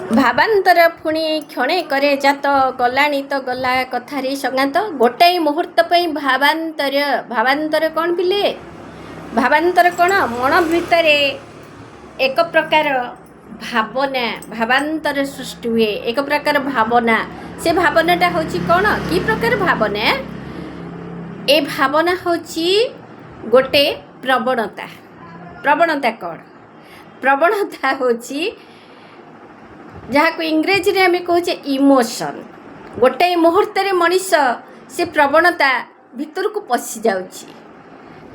ଭାବାନ୍ତର ପୁଣି କ୍ଷଣେ କରେ ଜାତ ଗଲାଣି ତ ଗଲା କଥାରେ ସଙ୍ଗାତ। ଗୋଟାଏ ମୁହୂର୍ତ୍ତ ପାଇଁ ଭାବାନ୍ତର କ'ଣ ପିଲେ? ଭାବାନ୍ତର କ'ଣ? ମନ ଭିତରେ ଏକ ପ୍ରକାର ଭାବାନ୍ତର ସୃଷ୍ଟି ହୁଏ। ଏକ ପ୍ରକାର ଭାବନା। ସେ ଭାବନାଟା ହେଉଛି କ'ଣ? କି ପ୍ରକାର ଭାବନା? ଏ ଭାବନା ହେଉଛି ଗୋଟେ ପ୍ରବଣତା। ପ୍ରବଣତା କ'ଣ? ପ୍ରବଣତା ହେଉଛି ଯାହାକୁ ଇଂରେଜୀରେ ଆମେ କହୁଛେ ଇମୋସନ୍। ଗୋଟାଏ ମୁହୂର୍ତ୍ତରେ ମଣିଷ ସେ ପ୍ରବଣତା ଭିତରକୁ ପଶି ଯାଉଛି।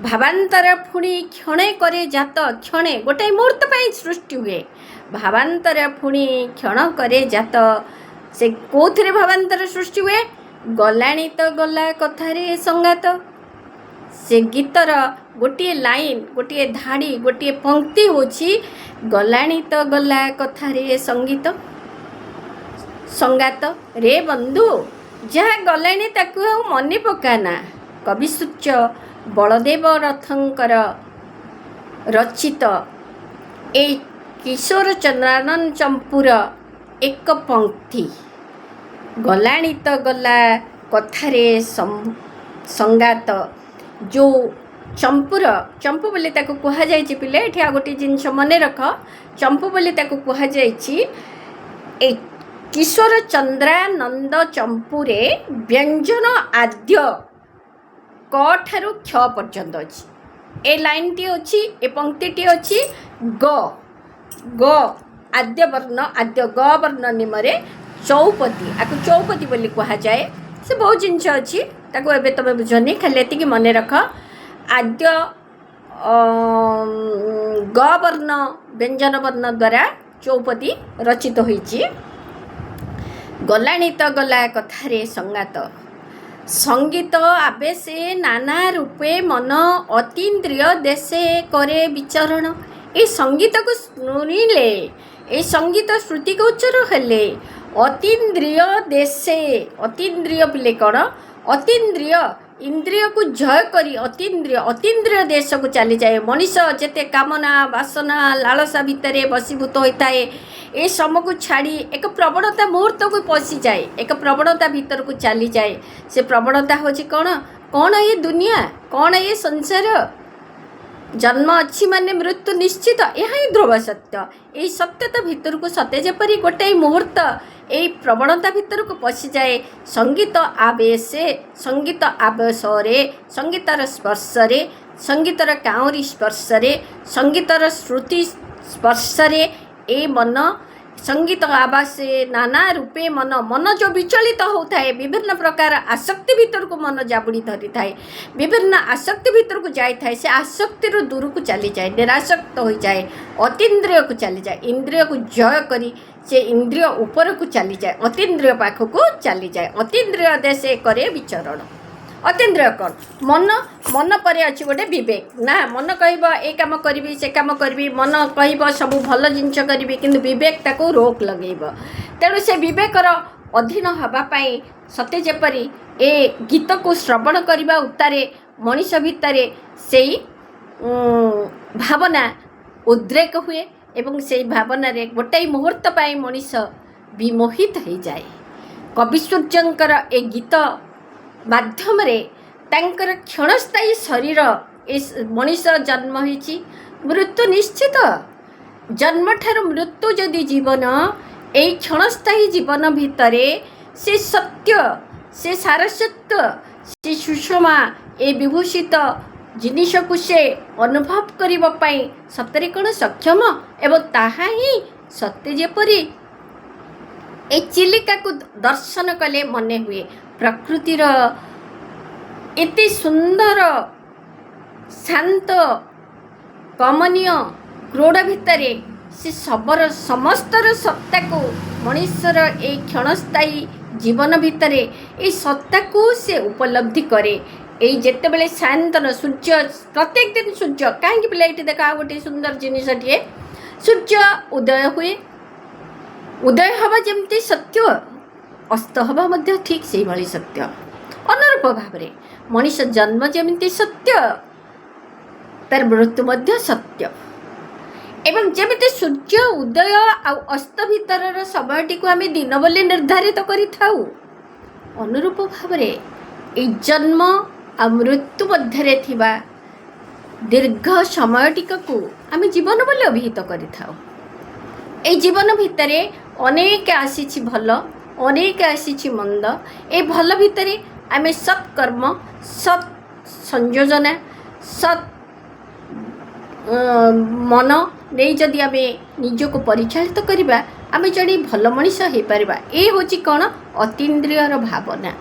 ଭାବାନ୍ତର ପୁଣି କ୍ଷଣେ କରେ ଜାତ। କ୍ଷଣେ ଗୋଟାଏ ମୁହୂର୍ତ୍ତ ପାଇଁ ସୃଷ୍ଟି ହୁଏ। ଭାବାନ୍ତର ପୁଣି କ୍ଷଣ କରେ ଜାତ। ସେ କେଉଁଥିରେ ଭାବାନ୍ତର ସୃଷ୍ଟି ହୁଏ? ଗଲାଣି ତ ଗଲା କଥାରେ ସଙ୍ଗାତ। ସେ ଗୀତର ଗୋଟିଏ ଲାଇନ୍, ଗୋଟିଏ ଧାଡ଼ି, ଗୋଟିଏ ପଂକ୍ତି ହେଉଛି ଗଲାଣି ତ ଗଲା କଥାରେ ସଙ୍ଗାତ। ରେ ବନ୍ଧୁ, ଯାହା ଗଲାଣି ତାକୁ ଆଉ ମନେ ପକାନା। କବିସୂର୍ଯ୍ୟ ବଳଦେବ ରଥଙ୍କର ରଚିତ ଏଇ କିଶୋର ଚନ୍ଦ୍ରାନନ ଚମ୍ପୁର ଏକ ପଂକ୍ତି ଗଲାଣି ତ ଗଲା କଥାରେ ସଙ୍ଗାତ। ଯେଉଁ ଚମ୍ପୁ ବୋଲି ତାକୁ କୁହାଯାଇଛି ପିଲେ, ଏଠି ଆଉ ଗୋଟିଏ ଜିନିଷ ମନେ ରଖ। ଚମ୍ପୁ ବୋଲି ତାକୁ କୁହାଯାଇଛି। ଏ କିଶୋର ଚନ୍ଦ୍ରାନନ୍ଦ ଚମ୍ପୁରେ ବ୍ୟଞ୍ଜନ ଆଦ୍ୟ କ ଠାରୁ କ୍ଷ ପର୍ଯ୍ୟନ୍ତ ଅଛି। ଏ ଲାଇନ୍ଟି ଅଛି, ଏ ପଂକ୍ତିଟି ଅଛି ଗ ଆଦ୍ୟ ଗ ବର୍ଣ୍ଣ ନିମରେ ଚୌପଦୀ। ଆକୁ ଚୌପଦୀ ବୋଲି କୁହାଯାଏ। ସେ ବହୁତ ଜିନିଷ ଅଛି, ତାକୁ ଏବେ ତମେ ବୁଝନି, ଖାଲି ଏତିକି ମନେ ରଖ। ଆଦ୍ୟ ଗ ବର୍ଣ୍ଣ ବ୍ୟଞ୍ଜନ ବର୍ଣ୍ଣ ଦ୍ୱାରା ଚୌପଦୀ ରଚିତ ହୋଇଛି। ଗଲାଣି ତ ଗଲା କଥାରେ ସଙ୍ଗାତ। ସଙ୍ଗୀତ ଆବେଶେ ନାନା ରୂପେ ମନ ଅତୀନ୍ଦ୍ରିୟ ଦେଶେ କରେ ବିଚରଣ। ଏ ସଙ୍ଗୀତକୁ ଶୁଣିଲେ, ଏ ସଙ୍ଗୀତ ଶ୍ରୁତିଗୋଚର ହେଲେ ଅତୀନ୍ଦ୍ରିୟ ଦେଶେ, ଅତୀନ୍ଦ୍ରିୟ ପିଲେ କ'ଣ? ଅତୀନ୍ଦ୍ରିୟ, ଇନ୍ଦ୍ରିୟକୁ ଜୟ କରି ଅତୀନ୍ଦ୍ରିୟ ଦେଶକୁ ଚାଲିଯାଏ। ମଣିଷ ଯେତେ କାମନା, ବାସନା, ଲାଳସା ଭିତରେ ବଶୀଭୂତ ହୋଇଥାଏ, ଏ ସମକୁ ଛାଡ଼ି ଏକ ପ୍ରବଣତା ମୁହୂର୍ତ୍ତକୁ ପଶିଯାଏ, ଏକ ପ୍ରବଣତା ଭିତରକୁ ଚାଲିଯାଏ। ସେ ପ୍ରବଣତା ହେଉଛି କ'ଣ? କ'ଣ ଏ ଦୁନିଆ? କ'ଣ ଏ ସଂସାର? ଜନ୍ମ ଅଛି ମାନେ ମୃତ୍ୟୁ ନିଶ୍ଚିତ। ଏହା ହିଁ ଧ୍ରୁବ ସତ୍ୟ। ଏହି ସତ୍ୟତା ଭିତରକୁ ସତେ ଯେପରି ଗୋଟାଏ ମୁହୂର୍ତ୍ତ ଏହି ପ୍ରବଣତା ଭିତରକୁ ପଶିଯାଏ। ସଙ୍ଗୀତ ଆବେଶରେ, ସଙ୍ଗୀତର ସ୍ପର୍ଶରେ, ସଙ୍ଗୀତର କାଉଁରୀ ସ୍ପର୍ଶରେ, ସଙ୍ଗୀତର ଶ୍ରୁତି ସ୍ପର୍ଶରେ ଏ ମନ ସଙ୍ଗୀତ ଆବାସେ ନାନା ରୂପେ ମନ ଯେଉଁ ବିଚଳିତ ହେଉଥାଏ, ବିଭିନ୍ନ ପ୍ରକାର ଆସକ୍ତି ଭିତରକୁ ମନ ଜାବୁଡ଼ି ଧରିଥାଏ, ବିଭିନ୍ନ ଆସକ୍ତି ଭିତରକୁ ଯାଇଥାଏ। ସେ ଆସକ୍ତିରୁ ଦୂରକୁ ଚାଲିଯାଏ, ନିରାସକ୍ତ ହୋଇଯାଏ, ଅତୀନ୍ଦ୍ରିୟକୁ ଚାଲିଯାଏ। ଇନ୍ଦ୍ରିୟକୁ ଜୟ କରି ସେ ଇନ୍ଦ୍ରିୟ ଉପରକୁ ଚାଲିଯାଏ, ଅତୀନ୍ଦ୍ରିୟ ପାଖକୁ ଚାଲିଯାଏ। ଅତୀନ୍ଦ୍ରିୟ ଦେଶେ କରେ ବିଚରଣ। ଅତୀନ୍ଦ୍ରିୟ କ'ଣ? ମନ ପରେ ଅଛି ଗୋଟେ ବିବେକ। ନା, ମନ କହିବ ଏ କାମ କରିବି, ସେ କାମ କରିବି, ମନ କହିବ ସବୁ ଭଲ ଜିନିଷ କରିବି, କିନ୍ତୁ ବିବେକ ତାକୁ ରୋକ ଲଗେଇବ। ତେଣୁ ସେ ବିବେକର ଅଧୀନ ହେବା ପାଇଁ ସତେ ଯେପରି ଏ ଗୀତକୁ ଶ୍ରବଣ କରିବା ଉତ୍ତାରେ ମଣିଷ ଭିତରେ ସେଇ ଭାବନା ଉଦ୍ରେକ ହୁଏ ଏବଂ ସେଇ ଭାବନାରେ ଗୋଟାଏ ମୁହୂର୍ତ୍ତ ପାଇଁ ମଣିଷ ବିମୋହିତ ହୋଇଯାଏ। କବିସୂର୍ଯ୍ୟଙ୍କର ଏ ଗୀତ ମାଧ୍ୟମରେ ତାଙ୍କର କ୍ଷଣସ୍ଥାୟୀ ଶରୀର, ଏ ମଣିଷ ଜନ୍ମ ହୋଇଛି, ମୃତ୍ୟୁ ନିଶ୍ଚିତ। ଜନ୍ମଠାରୁ ମୃତ୍ୟୁ ଯଦି ଜୀବନ, ଏଇ କ୍ଷଣସ୍ଥାୟୀ ଜୀବନ ଭିତରେ ସେ ସତ୍ୟ, ସେ ସାରସତ୍ୟ, ସେ ସୁଷମା, ଏ ବିଭୂଷିତ ଜିନିଷକୁ ସେ ଅନୁଭବ କରିବା ପାଇଁ ସତରେ କ'ଣ ସକ୍ଷମ? ଏବଂ ତାହା ହିଁ ସତେ ଯେପରି ଏ ଚିଲିକାକୁ ଦର୍ଶନ କଲେ ମନେ ହୁଏ। ପ୍ରକୃତିର ଏତେ ସୁନ୍ଦର, ଶାନ୍ତ, କମନୀୟ କ୍ରୋଡ଼ ଭିତରେ ସେ ସମସ୍ତର ସତ୍ତାକୁ, ମଣିଷର ଏଇ କ୍ଷଣସ୍ଥାୟୀ ଜୀବନ ଭିତରେ ଏଇ ସତ୍ତାକୁ ସେ ଉପଲବ୍ଧି କରେ। ଏଇ ଯେତେବେଳେ ସାୟନ୍ତନ ସୂର୍ଯ୍ୟ, ପ୍ରତ୍ୟେକ ଦିନ ସୂର୍ଯ୍ୟ, କାହିଁକି ପିଲା ଏଇଠି ଦେଖ ଆଉ ଗୋଟିଏ ସୁନ୍ଦର ଜିନିଷଟିଏ, ସୂର୍ଯ୍ୟ ଉଦୟ ହୁଏ। ଉଦୟ ହେବା ଯେମିତି ସତ୍ୟ, ଅସ୍ତ ହେବା ମଧ୍ୟ ଠିକ୍ ସେଇଭଳି ସତ୍ୟ। ଅନୁରୂପ ଭାବରେ ମଣିଷ ଜନ୍ମ ଯେମିତି ସତ୍ୟ, ତାର ମୃତ୍ୟୁ ମଧ୍ୟ ସତ୍ୟ। ଏବଂ ଯେମିତି ସୂର୍ଯ୍ୟ ଉଦୟ ଆଉ ଅସ୍ତ ଭିତରର ସମୟଟିକୁ ଆମେ ଦିନ ବୋଲି ନିର୍ଦ୍ଧାରିତ କରିଥାଉ, ଅନୁରୂପ ଭାବରେ ଏହି ଜନ୍ମ ଆଉ ମୃତ୍ୟୁ ମଧ୍ୟରେ ଥିବା ଦୀର୍ଘ ସମୟଟିକୁ ଆମେ ଜୀବନ ବୋଲି ଅଭିହିତ କରିଥାଉ। এই ଜୀବନ ଭିତରେ ଅନେକ ଆସିଛି ଭଲ, ଅନେକ ଆସିଛି ମନ୍ଦ। ଏ ଭଲ ଭିତରେ ଆମେ ସତ୍କର୍ମ, ସତ୍ ସଂଯୋଜନା, ସତ୍ ମନ ନେଇ ଯଦି ଆମେ ନିଜକୁ ପରିଚାଳିତ କରିବା, ଆମେ ଜଣେ ଭଲ ମଣିଷ ହେଇପାରିବା। ଏ ହେଉଛି କ'ଣ? ଅତୀନ୍ଦ୍ରିୟର ଭାବନା,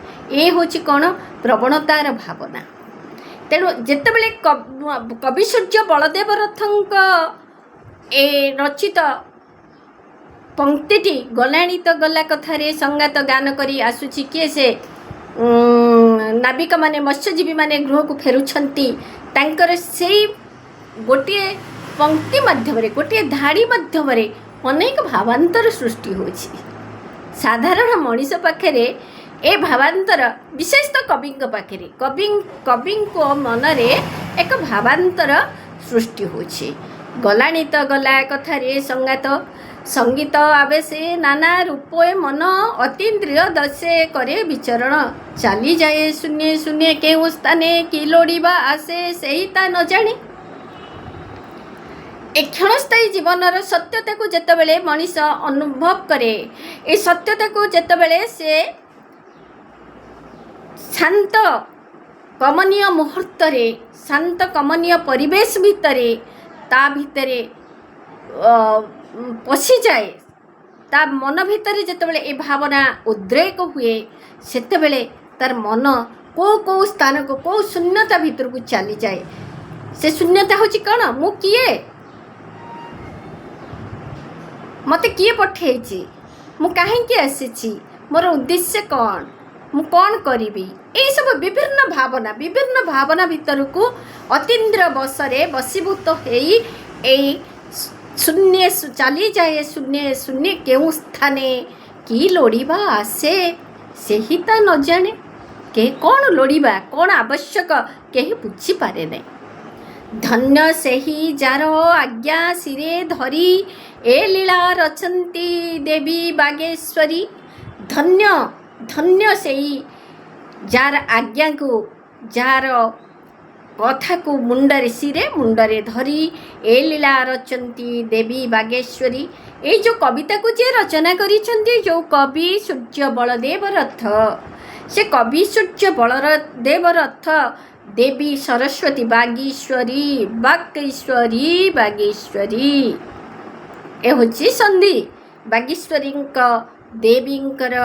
ଏ ହେଉଛି କ'ଣ? ପ୍ରବଣତାର ଭାବନା। ତେଣୁ ଯେତେବେଳେ କବି ସୂର୍ଯ୍ୟ ବଳଦେବ ରଥଙ୍କ ଏ ରଚିତ ପଂକ୍ତିଟି ଗଲାଣି ତ ଗଲା କଥାରେ ସଂଗାତ ଗାନ କରି ଆସୁଛି, କିଏ ସେ ନାବିକମାନେ, ମତ୍ସ୍ୟଜୀବୀମାନେ ଗୃହକୁ ଫେରୁଛନ୍ତି, ତାଙ୍କର ସେଇ ଗୋଟିଏ ପଂକ୍ତି ମାଧ୍ୟମରେ, ଗୋଟିଏ ଧାଡ଼ି ମାଧ୍ୟମରେ ଅନେକ ଭାବାନ୍ତର ସୃଷ୍ଟି ହେଉଛି। ସାଧାରଣ ମଣିଷ ପାଖରେ ଏ ଭାବାନ୍ତର, ବିଶେଷତଃ କବିଙ୍କ ପାଖରେ, କବିଙ୍କ ମନରେ ଏକ ଭାବାନ୍ତର ସୃଷ୍ଟି ହେଉଛି। ଗଲାଣି ତ ଗଲା କଥାରେ ସଂଗାତ, ସଙ୍ଗୀତ ଆବେଶେ ନାନା ରୂପେ ମନ, ଅତୀନ୍ଦ୍ରିୟ ଦଶେ করে বিচরণ, চালি যায় শূন্য শূন্য কেউ স্থানে, কি লোড়িবা আসে সেই তা ন জানে। ଏ କ୍ଷଣସ୍ଥାୟୀ ଜୀବନର ସତ୍ୟତାକୁ ଯେତେବେଳେ ମଣିଷ ଅନୁଭବ କରେ, ଏ ସତ୍ୟତାକୁ ଯେତେବେଳେ ସେ ଶାନ୍ତ କମନୀୟ ମୁହୂର୍ତ୍ତରେ, ଶାନ୍ତ କମନୀୟ ପରିବେଶ ଭିତରେ, ତା ଭିତରେ ପଶିଯାଏ, ତା ମନ ଭିତରେ ଯେତେବେଳେ ଏ ଭାବନା ଉଦ୍ରେକ ହୁଏ, ସେତେବେଳେ ତାର ମନ କେଉଁ ସ୍ଥାନକୁ, କେଉଁ ଶୂନ୍ୟତା ଭିତରକୁ ଚାଲିଯାଏ। ସେ ଶୂନ୍ୟତା ହେଉଛି କ'ଣ? ମୁଁ କିଏ? ମୋତେ କିଏ ପଠାଇଛି? ମୁଁ କାହିଁକି ଆସିଛି? ମୋର ଉଦ୍ଦେଶ୍ୟ କ'ଣ? ମୁଁ କ'ଣ କରିବି? ଏହିସବୁ ବିଭିନ୍ନ ଭାବନା ଭିତରକୁ ଅତୀନ୍ଦ୍ରିୟ ବଶରେ ବଶୀଭୂତ ହେଇ ଏଇ ଶୂନ୍ୟ ଚାଲିଯାଏ। ଶୂନ୍ୟ ଶୂନ୍ୟ କେଉଁ ସ୍ଥାନେ, କି ଲୋଡ଼ିବା ଆସେ ସେହି ତା ନ ଜାଣେ। କେହି କ'ଣ ଲୋଡ଼ିବା, କ'ଣ ଆବଶ୍ୟକ କେହି ବୁଝିପାରେ ନାହିଁ। ଧନ୍ୟ ସେହି ଯାର ଆଜ୍ଞା ଶିରେ ଧରି, ଏ ଲୀଳା ରଚନ୍ତି ଦେବୀ ବାଗେଶ୍ୱରୀ। ଧନ୍ୟ ଧନ୍ୟ ସେଇ ଯାର ଆଜ୍ଞାକୁ, ଯାର କଥାକୁ ମୁଣ୍ଡରେ ଧରି ଏ ଲୀଳା ରଚନ୍ତି ଦେବୀ ବାଗେଶ୍ୱରୀ। ଏଇ ଯେଉଁ କବିତାକୁ ଯିଏ ରଚନା କରିଛନ୍ତି, ଯେଉଁ କବି ସୂର୍ଯ୍ୟ ବଳଦେବ ରଥ, ସେ କବି ସୂର୍ଯ୍ୟ ବଳଦେବ ରଥ ଦେବୀ ସରସ୍ୱତୀ ବାଗେଶ୍ୱରୀ ଏ ହେଉଛି ସନ୍ଧି। ବାଗେଶ୍ୱରୀଙ୍କ ଦେବୀଙ୍କର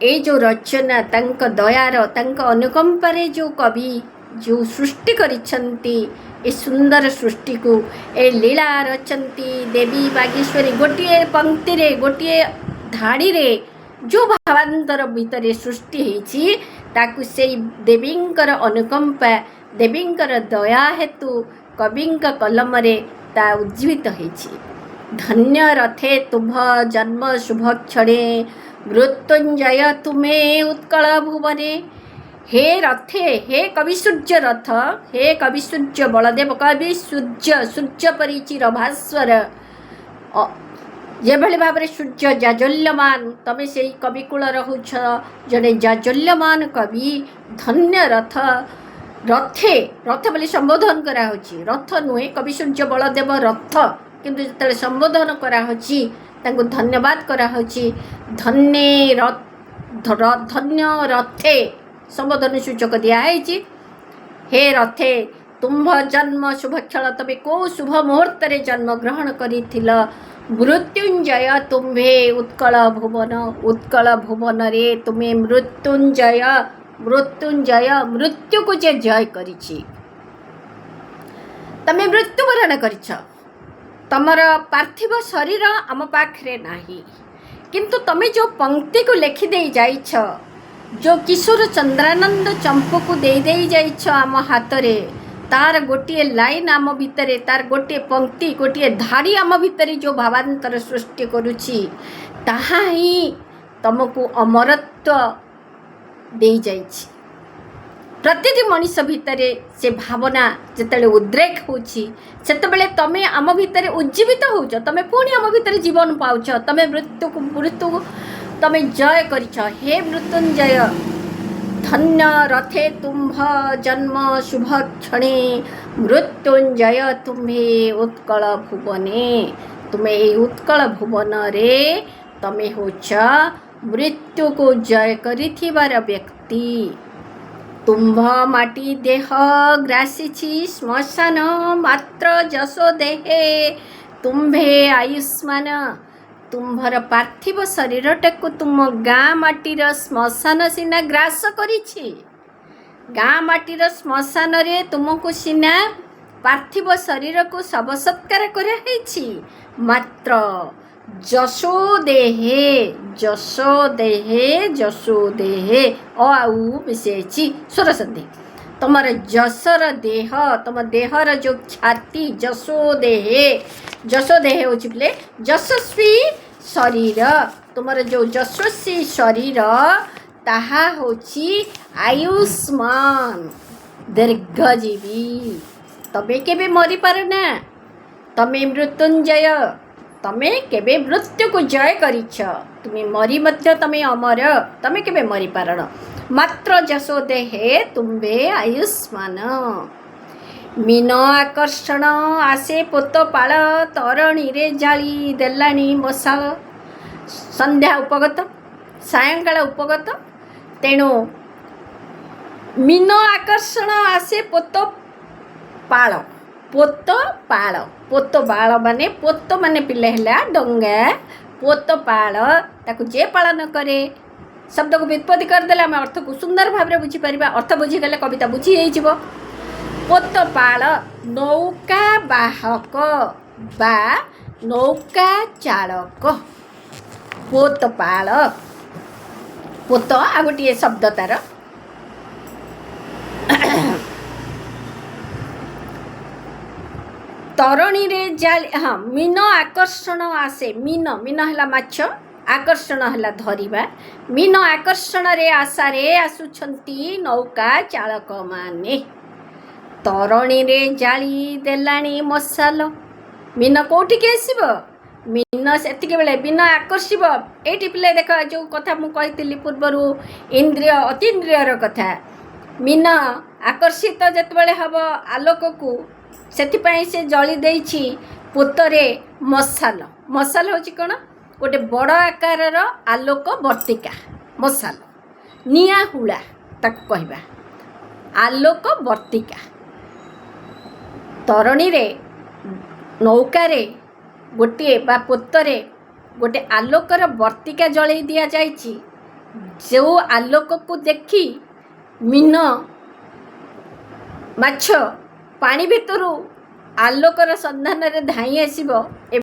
ଏ ଯେଉଁ ରଚନା, ତାଙ୍କ ଦୟାର, ତାଙ୍କ ଅନୁକମ୍ପାରେ ଯେଉଁ କବି ଯେଉଁ ସୃଷ୍ଟି କରିଛନ୍ତି, ଏ ସୁନ୍ଦର ସୃଷ୍ଟିକୁ ଏ ଲୀଳା ରଚନ୍ତି ଦେବୀ ବାଗେଶ୍ୱରୀ। ଗୋଟିଏ ପଂକ୍ତିରେ, ଗୋଟିଏ ଧାଡ଼ିରେ ଯେଉଁ ଭାବାନ୍ତର ଭିତରେ ସୃଷ୍ଟି ହେଇଛି, ତାକୁ ସେଇ ଦେବୀଙ୍କର ଅନୁକମ୍ପା, ଦେବୀଙ୍କର ଦୟା ହେତୁ କବିଙ୍କ କଲମରେ ତା ଉଜ୍ଜୀବିତ ହେଇଛି। ଧନ୍ୟ ରଥେ ତୁମ୍ଭ ଜନ୍ମ ଶୁଭ କ୍ଷଣେ, ମୃତ୍ୟୁଞ୍ଜୟ ତୁମେ ଉତ୍କଳ ଭୁବନେ। हे रथे, हे कवि सूर्य रथ, हे कवि सूर्य बलदेव, कवि सूर्य परी चिर भास्वर, जेभଳି ଭାବରେ ସୂର୍ଯ୍ୟ ଜାଜ୍ୱଲ୍ୟମାନ, ତମେ ସେଇ କବିକୂଳ ରହୁଛ, ଜଣେ ଜାଜ୍ୱଲ୍ୟମାନ କବି। ଧନ୍ୟ ରଥ, ରଥ ବୋଲି ସମ୍ବୋଧନ କରାହେଉଛି, ରଥ ନୁହେଁ, କବି ସୂର୍ଯ୍ୟ ବଳଦେବ ରଥ, କିନ୍ତୁ ଯେତେବେଳେ ସମ୍ବୋଧନ କରାହେଉଛି, ତାଙ୍କୁ ଧନ୍ୟବାଦ କରାହେଉଛି। ଧନ୍ୟ ରଥେ ସମ୍ବୋଧନ ସୂଚକ ଦିଆହେଇଛି। ହେ ରଥେ ତୁମ୍ଭ ଜନ୍ମ ଶୁଭକ୍ଷଣ, ତମେ କେଉଁ ଶୁଭ ମୁହୂର୍ତ୍ତରେ ଜନ୍ମଗ୍ରହଣ କରିଥିଲ। ମୃତ୍ୟୁଞ୍ଜୟ ତୁମ୍ଭେ ଉତ୍କଳ ଭୁବନ, ଉତ୍କଳ ଭୁବନରେ ତୁମେ ମୃତ୍ୟୁଞ୍ଜୟ, ମୃତ୍ୟୁକୁ ଯେ ଜୟ କରିଛି, ତମେ ମୃତ୍ୟୁବରଣ କରିଛ। ତମର ପାର୍ଥିବ ଶରୀର ଆମ ପାଖରେ ନାହିଁ, କିନ୍ତୁ ତମେ ଯେଉଁ ପଂକ୍ତିକୁ ଲେଖିଦେଇ ଯାଇଛ, ଯେଉଁ କିଶୋର ଚନ୍ଦ୍ରାନନ୍ଦ ଚମ୍ପକୁ ଦେଇ ଯାଇଛ ଆମ ହାତରେ, ତାର ଗୋଟିଏ ଲାଇନ୍ ଆମ ଭିତରେ, ତାର ଗୋଟିଏ ପଂକ୍ତି, ଗୋଟିଏ ଧାଡ଼ି ଆମ ଭିତରେ ଯେଉଁ ଭାବାନ୍ତର ସୃଷ୍ଟି କରୁଛି, ତାହା ହିଁ ତମକୁ ଅମରତ୍ୱ ଦେଇଯାଇଛି। प्रतिटी मनीष भितर से भावना जिते उद्रेक होते तमें आम भितर उज्जीवित हो तमें पुणी आम भितर जीवन पाउछ तमें मृत्यु तमें जय करिछ। हे मृत्युंजय धन्य रथे तुम्भ जन्म शुभ क्षणे मृत्युंजय तुम्हें उत्कल भुवने तुम्हें उत्कल भुवन रे तमें होछ मृत्यु को जय करिथिबार व्यक्ति। तुम्भ माटी देह ग्रासी श्मशान मात्र जसो देहे तुम्भे आयुष्मान तुम्भर पार्थिव शरीरटाक तुम गाँ माटीर श्मशान सीना ग्रास करिछि। गाँ माटीर श्मशान रे तुमको सीना पार्थिव शरीर को शव सत्कार कराइछि मात्र जसो देहे जसो देहे जसो देहे आउ मिसेछि स्वर संधि तुमर जसर देह तुम देहर जो छाती जसो देहे हो बोले यशस्वी शरीर तुमर जो यशस्वी शरीर ताहा होछि आयुष्मान दीर्घजीवी तबे केबे मरी पारना तमें मृत्युंजय तमें केबे मृत्यु को जय करिछ तुम्हें मरी मध्य तमें अमर तमें केबे मरी पारण मात्र जसो देहे तुम्बे आयुष्मान। मीन आकर्षण आसे पोत पाळ तरणी रे जाली देलाणी मशाल संध्या उपगत सायंकाल उपगत तेणु मीन आकर्षण आसे पोत पाळ पोत बाळ माने पोत माने पिले हला डंगा पोत पाळ ताकु जे पालन करे शब्द को व्युत्पत्ति करदेले आम अर्थ को सुंदर भाव बुझीपर अर्थ बुझीगले कविता बुझी हो। पोत पाळ नौका बाहक बा नौका चालक पोत पाळ पोत आ गोटे शब्द तार तरणी रे जाल हाँ मीन आकर्षण आसे मीन मीन है माछ आकर्षण है धरिबा मीन आकर्षण रे आशा रे आसुछंती नौका चालक माने तरणी रे जाली देलाणी मशाल मीन कोठिके आसीबो मीन सेतिके बेले मीन आकर्षिब एटी पिले देख जो कथा मु कहितली पूर्वरु इंद्रिय अतीन्द्रियर कथा मीन आकर्षित जेतबेले हब आलोक को सेथिपाई से जली देइछि पोतरे मशाल मशाल होछि कोन गोटे बड़ आकार आलोक वर्तिका मशाल निया हुड़ा ताक कहबा आलोक वर्तिका तरणी रे नौका रे गोटे बा पोतरे गोटे आलोकर वर्तिका जलई दिया जाइछि जो आलोक को देखी मीन माछ पानी भितरू आलोकर सन्धान रे धाई आसीबो।